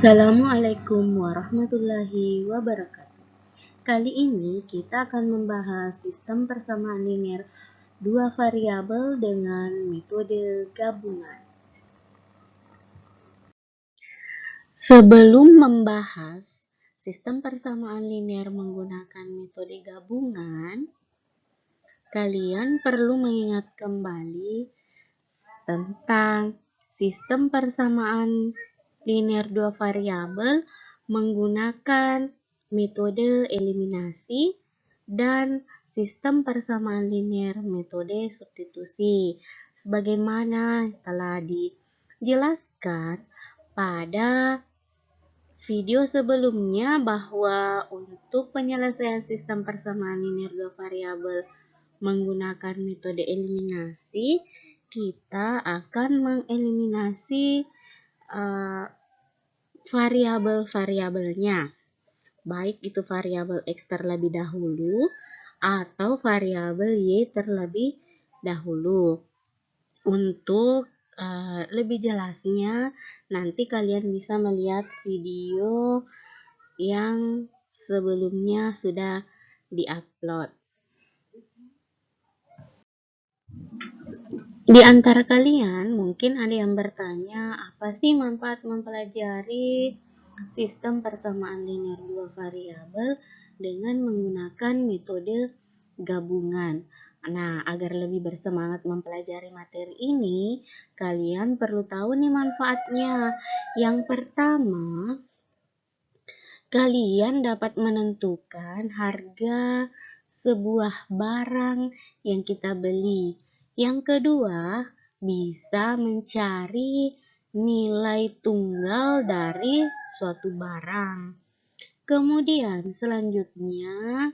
Assalamualaikum warahmatullahi wabarakatuh. Kali ini kita akan membahas sistem persamaan linear dua variabel dengan metode gabungan. Sebelum membahas sistem persamaan linear menggunakan metode gabungan, kalian perlu mengingat kembali tentang sistem persamaan linear dua variabel menggunakan metode eliminasi dan sistem persamaan linear metode substitusi, sebagaimana telah dijelaskan pada video sebelumnya bahwa untuk penyelesaian sistem persamaan linear dua variabel menggunakan metode eliminasi, kita akan mengeliminasi variabel-variabelnya, baik itu variabel X terlebih dahulu atau variabel Y terlebih dahulu. Untuk lebih jelasnya, nanti kalian bisa melihat video yang sebelumnya sudah diupload. Di antara kalian mungkin ada yang bertanya, apa sih manfaat mempelajari sistem persamaan linear dua variabel dengan menggunakan metode gabungan? Nah, agar lebih bersemangat mempelajari materi ini, kalian perlu tahu nih manfaatnya. Yang pertama, kalian dapat menentukan harga sebuah barang yang kita beli. Yang kedua, bisa mencari nilai tunggal dari suatu barang. Kemudian selanjutnya,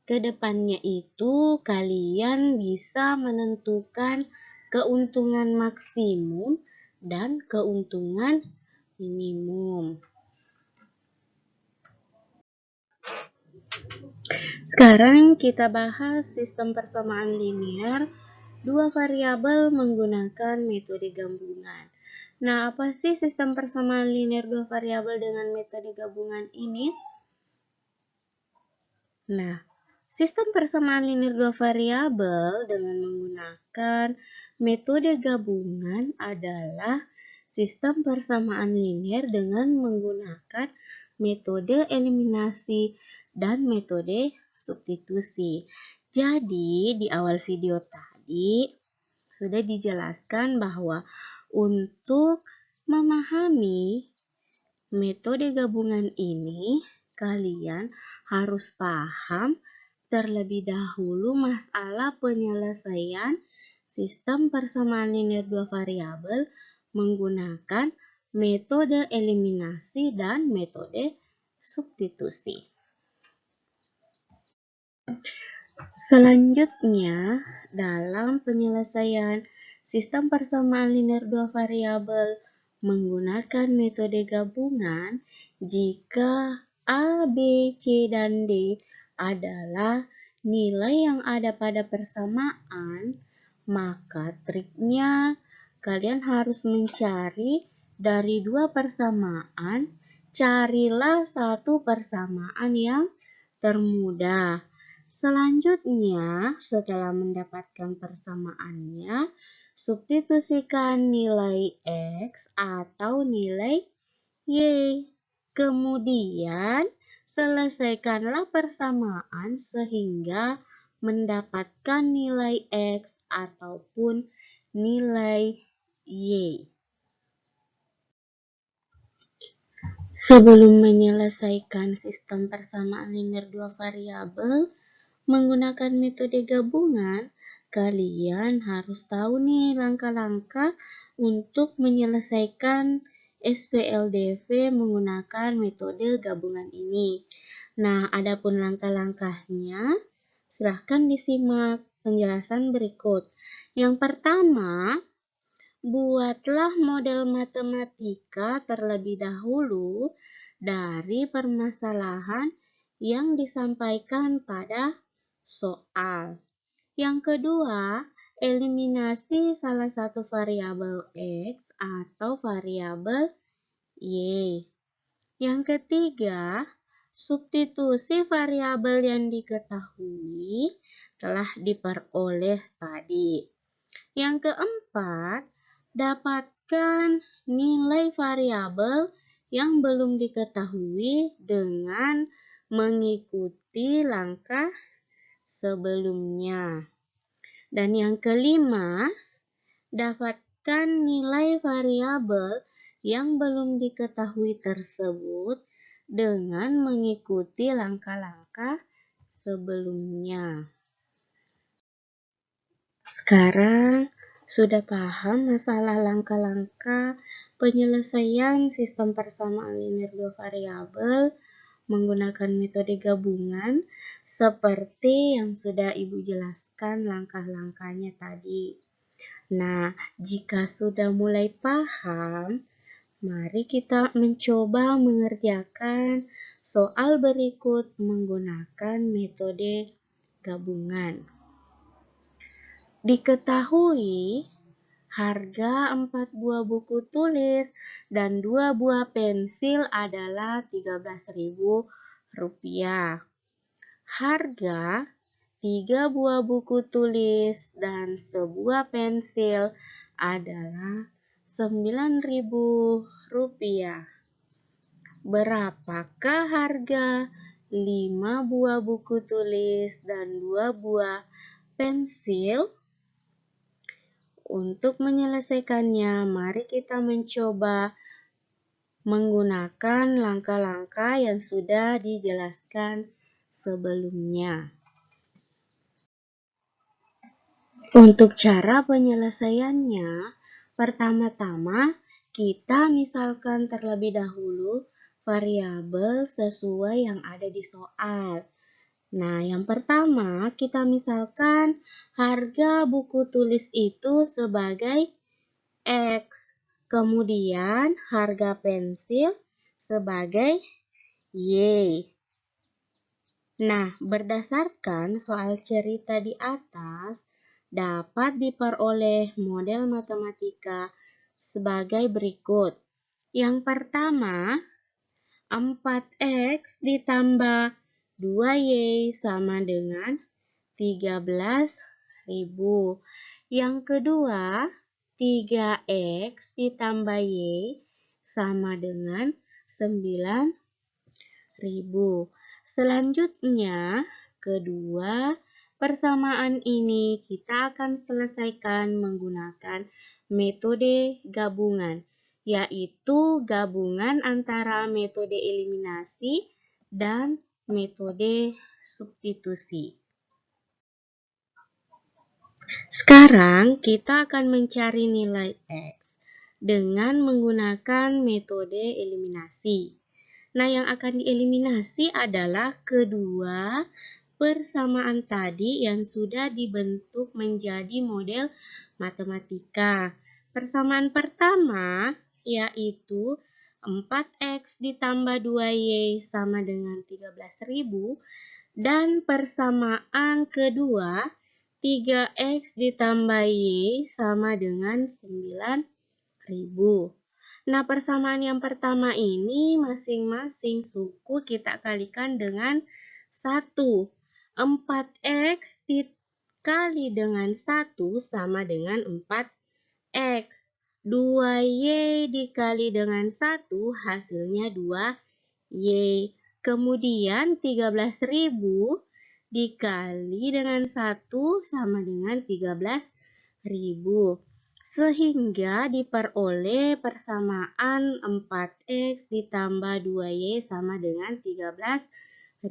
ke depannya itu kalian bisa menentukan keuntungan maksimum dan keuntungan minimum. Sekarang kita bahas sistem persamaan linear dua variabel menggunakan metode gabungan. Nah, apa sih sistem persamaan linear dua variabel dengan metode gabungan ini? Nah, sistem persamaan linear dua variabel dengan menggunakan metode gabungan adalah sistem persamaan linear dengan menggunakan metode eliminasi dan metode substitusi. Jadi, di awal video tadi sudah dijelaskan bahwa untuk memahami metode gabungan ini, kalian harus paham terlebih dahulu masalah penyelesaian sistem persamaan linear dua variabel menggunakan metode eliminasi dan metode substitusi. Selanjutnya, dalam penyelesaian sistem persamaan linear dua variabel menggunakan metode gabungan, jika A, B, C, dan D adalah nilai yang ada pada persamaan, maka triknya kalian harus mencari dari dua persamaan, carilah satu persamaan yang termudah. Selanjutnya, setelah mendapatkan persamaannya, substitusikan nilai X atau nilai Y. Kemudian, selesaikanlah persamaan sehingga mendapatkan nilai X ataupun nilai Y. Sebelum menyelesaikan sistem persamaan linear dua variabel menggunakan metode gabungan, kalian harus tahu nih langkah-langkah untuk menyelesaikan SPLDV menggunakan metode gabungan ini. Nah, adapun langkah-langkahnya, silahkan disimak penjelasan berikut. Yang pertama, buatlah model matematika terlebih dahulu dari permasalahan yang disampaikan pada soal. Yang kedua, eliminasi salah satu variabel X atau variabel Y. Yang ketiga, substitusi variabel yang diketahui telah diperoleh tadi. Yang keempat, dapatkan nilai variabel yang belum diketahui dengan mengikuti langkah sebelumnya. Dan yang kelima, dapatkan nilai variabel yang belum diketahui tersebut dengan mengikuti langkah-langkah sebelumnya. Sekarang sudah paham masalah langkah-langkah penyelesaian sistem persamaan linear dua variabel menggunakan metode gabungan seperti yang sudah Ibu jelaskan langkah-langkahnya tadi. Nah, jika sudah mulai paham, mari kita mencoba mengerjakan soal berikut menggunakan metode gabungan. Diketahui harga 4 buah buku tulis dan 2 buah pensil adalah Rp13.000. Harga 3 buah buku tulis dan sebuah pensil adalah Rp9.000. Berapakah harga 5 buah buku tulis dan 2 buah pensil? Untuk menyelesaikannya, mari kita mencoba menggunakan langkah-langkah yang sudah dijelaskan sebelumnya. Untuk cara penyelesaiannya, pertama-tama kita misalkan terlebih dahulu variabel sesuai yang ada di soal. Nah, yang pertama kita misalkan harga buku tulis itu sebagai X. Kemudian harga pensil sebagai Y. Nah, berdasarkan soal cerita di atas, dapat diperoleh model matematika sebagai berikut. Yang pertama, 4X ditambah 2Y sama dengan 13.000. Yang kedua, 3X ditambah Y sama dengan 9.000. Selanjutnya, kedua persamaan ini kita akan selesaikan menggunakan metode gabungan, yaitu gabungan antara metode eliminasi dan metode substitusi. Sekarang kita akan mencari nilai X dengan menggunakan metode eliminasi. Nah, yang akan dieliminasi adalah kedua persamaan tadi yang sudah dibentuk menjadi model matematika. Persamaan pertama yaitu 4X ditambah 2Y sama dengan 13.000 dan persamaan kedua 3X ditambah Y sama dengan 9.000. Nah, persamaan yang pertama ini masing-masing suku kita kalikan dengan 1. 4X dikali dengan 1 sama dengan 4X. 2Y dikali dengan 1 hasilnya 2Y. Kemudian 13.000 dikali dengan 1 sama dengan 13.000. Sehingga diperoleh persamaan 4X ditambah 2Y sama dengan 13.000.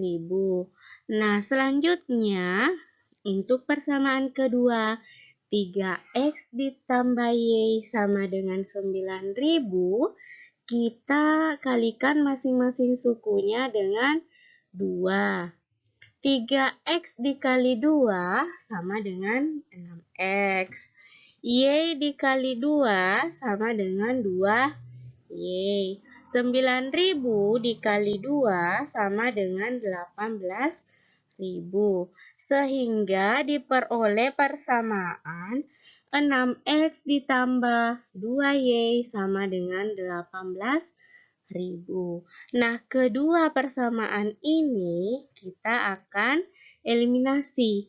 Nah, selanjutnya untuk persamaan kedua, 3X ditambah Y sama dengan 9.000, kita kalikan masing-masing sukunya dengan 2. 3X dikali 2 sama dengan 6X. Y dikali 2 sama dengan 2Y. 9.000 dikali 2 sama dengan 18.000. Sehingga diperoleh persamaan 6X ditambah 2Y sama dengan 18.000. Nah, kedua persamaan ini kita akan eliminasi.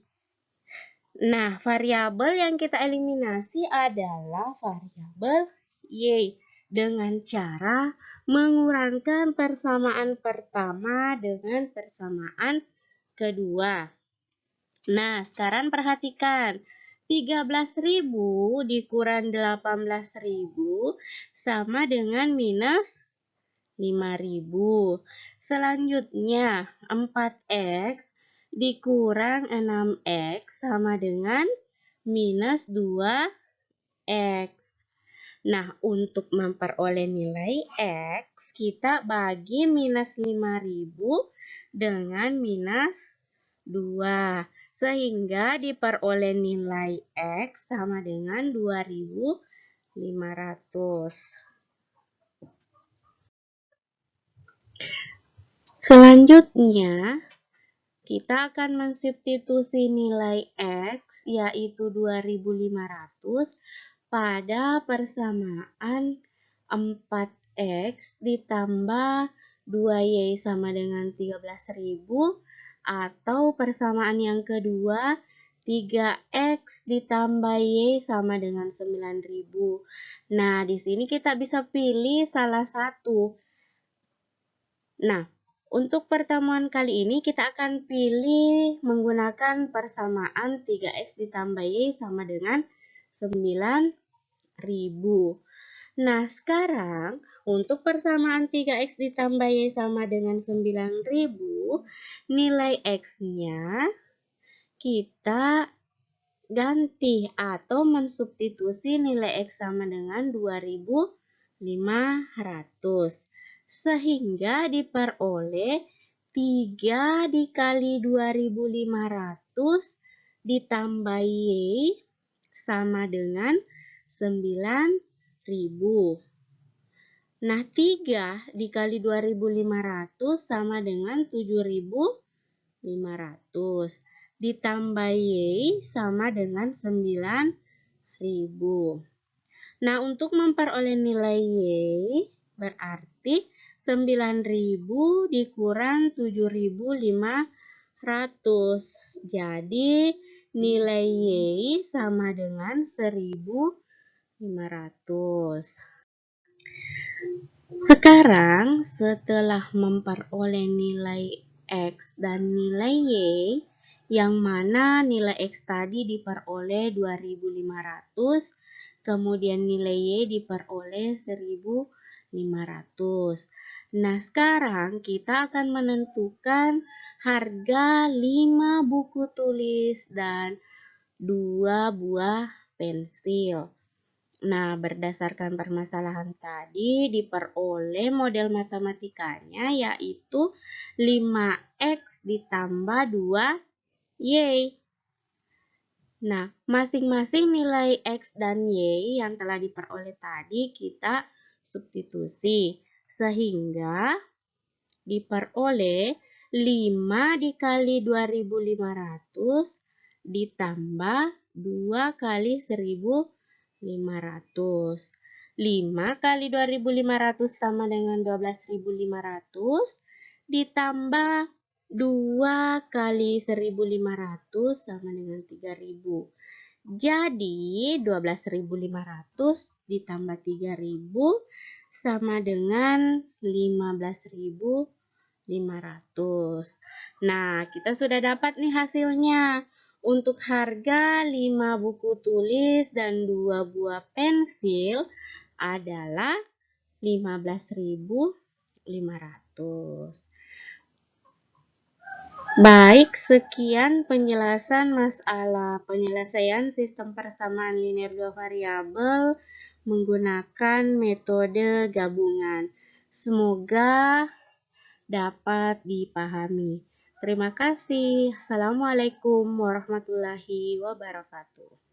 Nah, variabel yang kita eliminasi adalah variabel Y dengan cara mengurangkan persamaan pertama dengan persamaan kedua. Nah, sekarang perhatikan. 13.000 dikurang 18.000 sama dengan minus 5.000. Selanjutnya, 4x dikurang 6x sama dengan minus 2x. Nah, untuk memperoleh nilai x, kita bagi minus 5.000 dengan minus 2. Sehingga diperoleh nilai x sama dengan 2.500. Selanjutnya, kita akan mensubstitusi nilai x yaitu 2.500 pada persamaan 4x ditambah 2y sama dengan 13.000 atau persamaan yang kedua 3x ditambah y sama dengan 9.000. Nah, di sini kita bisa pilih salah satu. Nah, untuk pertemuan kali ini kita akan pilih menggunakan persamaan 3x ditambah y sama dengan 9.000. Nah, sekarang untuk persamaan 3x ditambah y sama dengan 9.000, nilai x-nya kita ganti atau mensubstitusi nilai x sama dengan 2.500. Sehingga diperoleh 3 dikali 2.500 ditambah y sama dengan 9.000. Nah, 3 dikali 2.500 sama dengan 7.500. Ditambah y sama dengan 9.000. Nah, untuk memperoleh nilai y berarti 9.000 dikurang 7.500. Jadi, nilai y sama dengan 1.500. Sekarang, setelah memperoleh nilai x dan nilai y, yang mana nilai x tadi diperoleh 2.500, kemudian nilai y diperoleh 1.500. Nah, sekarang kita akan menentukan harga 5 buku tulis dan 2 buah pensil. Nah, berdasarkan permasalahan tadi diperoleh model matematikanya yaitu 5x ditambah 2y. Nah, masing-masing nilai x dan y yang telah diperoleh tadi kita substitusi. Sehingga diperoleh 5 dikali 2.500 ditambah 2 kali 1.500. 5 kali 2.500 sama dengan 12.500 ditambah 2 kali 1.500 sama dengan 3.000. Jadi 12.500 ditambah 3.000 sama dengan 15.500. Nah, kita sudah dapat nih hasilnya. Untuk harga 5 buku tulis dan 2 buah pensil adalah 15.500. Baik, sekian penjelasan masalah penyelesaian sistem persamaan linear dua variabel menggunakan metode gabungan. Semoga dapat dipahami. Terima kasih. Assalamualaikum warahmatullahi wabarakatuh.